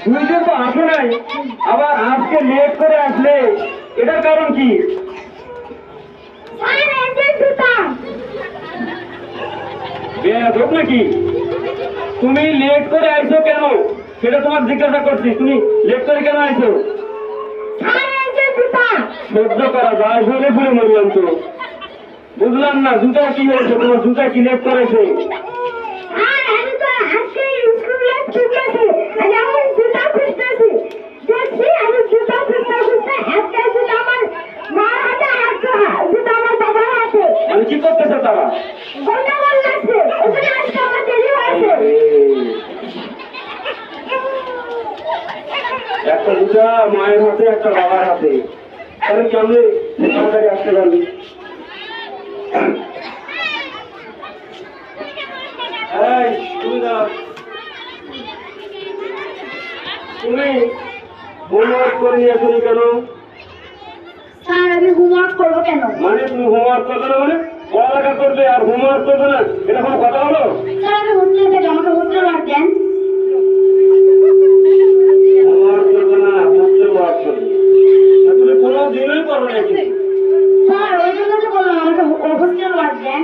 তুই তো আসো নাই, আবার আজকে লেট করে আসলে, এটার কারণ কি? বেয়াদব নাকি? তুমি লেট করে আইছো কেন সেটা তোমার জিজ্ঞাসা করছি। তুমি লেট করে কেন আইছো? সহ্য করা যায়, হলে ভুলে মরলাম তো। বুঝলাম না জুতা কি হয়েছে, তোমার জুতা কি লেট করেছে? আমি কি করতেছে তারা? একটা জুতা মায়ের হাতে, একটা বাবার হাতে, তাহলে কেমনে তাড়াতাড়ি আসতে পারবি? তুমি হোমওয়ার্ক করে নিয়ে আসনি কেন? স্যার আমি হোমওয়ার্ক করবো কেন? মানে তুমি হোমওয়ার্ক করবে না, মানে পড়ালেখা করবে আর হোমওয়ার্ক করবে না, এটা কোনো কথা হলো? স্যার আমি হোস্টেলে থেকে আমাকে হোস্টেল ওয়ার্ক দেন। হোমওয়ার্ক করবে না, হোস্টেল ওয়ার্ক করবে। তুমি কোনো দিনই করো নাকি? স্যার ওই জন্য তো বললাম আমাকে হোস্টেল ওয়ার্ক দেন।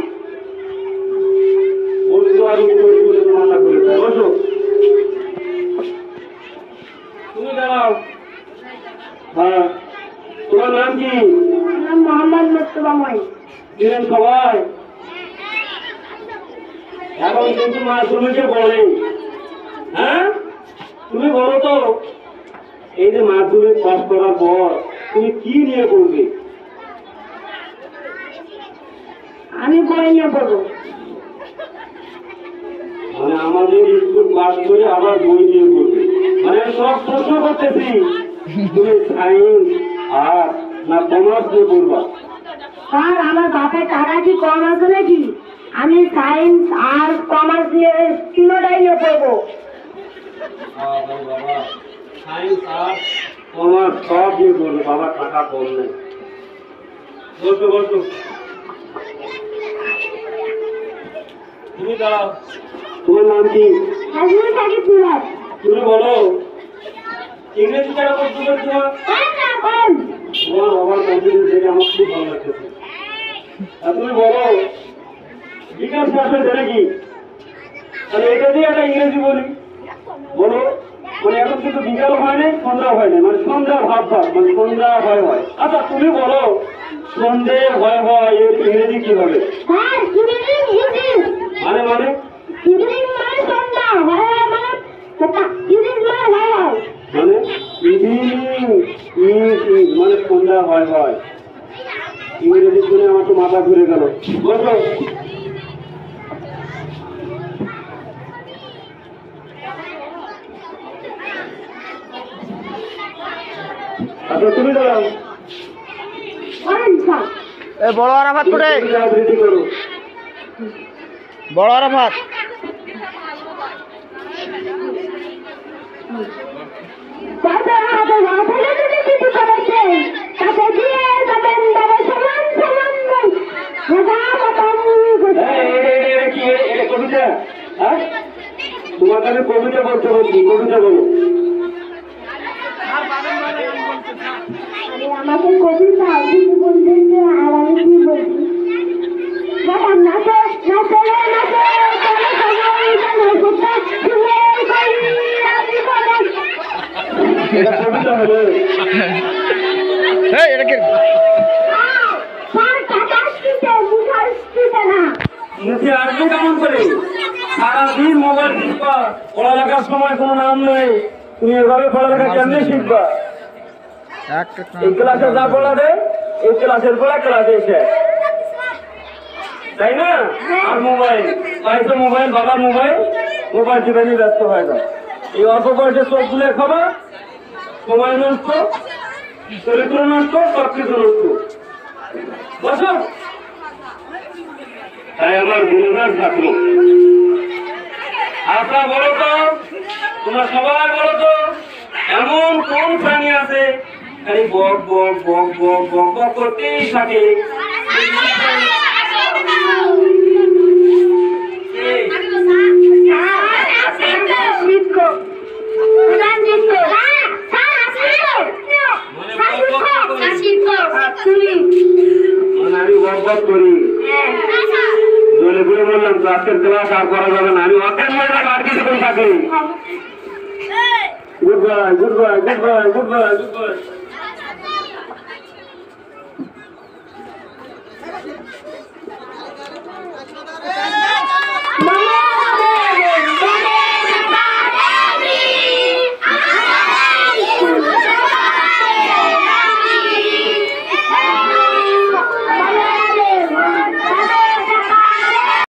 তুমি দাঁড়াও। হ্যাঁ, তোমার নাম কি? নাম মোহাম্মদ মোস্তফাময়। দিলেন সবাই? এখন কিন্তু মাধ্যমিকে বলে, হ্যাঁ তুমি বলো তো, এই যে মাধ্যমিক পাস করার পর তুমি কি নিয়ে পড়বে? আমি বই নিয়ে পড়বো। মানে আমাদের স্কুল পাস করে আবার বই নিয়ে পড়বে? মানে আমি সব প্রশ্ন করতেছি, তুমি সায়েন্স আর্ট না কমার্স নিয়ে পড়বা? স্যার আমার বাপের টাকা কি কম আছে নাকি? আমি সায়েন্স আর্টস কমার্স নিয়ে তিনটাই নিয়ে পড়বো। সায়েন্স আর্ট কমার্স সব নিয়ে পড়বে, বাবার টাকা কম নেই। বসো বসো। তুমি দাঁড়াও। তোমার নাম কি? তুমি বলো, ইংরেজি কেন করতে পারছো? তোমার বাবার কনফিডেন্স দেখে আমার খুব ভালো লাগতেছে। আর তুমি বলো, বিকাশ মাসের ধরে কি? তাহলে এটা দিয়ে একটা ইংরেজি বলি, বলো। মানে এখন কিন্তু বিকাল হয় নাই, সন্ধ্যা হয় নাই, মানে সন্ধ্যা ভাব ভাব, মানে সন্ধ্যা হয় হয়। আচ্ছা তুমি বলো, সন্ধে হয় হয় এর ইংরেজি কি হবে? মানে মানে মানে ইভিনিং মানে সন্ধ্যা হয় হয়। ইংরেজি শুনে আমার তো মাথা ঘুরে গেল। বলো। আচ্ছা তুমি দাঁড়াও। বড় আরাফাত করে রেডি করো। বড় আরাফাত কবিতা? হ্যাঁ তোমার কাছে কবিতা বলতে বলছি, কবিতা বলো। আমাকে কবিতা বলতেছে আর আমি কি বলছি? এটা কবিতা হলো? এটাকে মুখে আসবে কেমন করে? সারাদিন মোবাইল শিখবা, পড়ালেখার সময় কোনো নাম নেই, তুমি এভাবে পড়ালেখা কেমনি শিখবা? এই ক্লাসে যা পড়াবে এই ক্লাসের পড়া ক্লাসে এসে, তাই না? আর মোবাইল পাইছো, মোবাইল বাবার মোবাইল, মোবাইল টিপে নিয়ে ব্যস্ত হয়ে যায়। এই অল্প বয়সে চোখ তুলে খাবা, সময় নষ্ট, চরিত্র নষ্ট, সবকিছু নষ্ট। বসো। তাই আমার গুণগান ছাত্র, আপনারা বলো তো, তোমরা সবাই বলো তো, এমন কোন প্রাণী আছে খালি বক বক বক বক বক বক করতেই থাকে? শীত জলে ঘুরে বললাম তো আজকের ক্লাস আর করা যাবে না, আমি অজ্ঞান হয়ে যাবো আর কিছুক্ষণ থাকি। Good bye, good bye, good bye, good bye, good bye.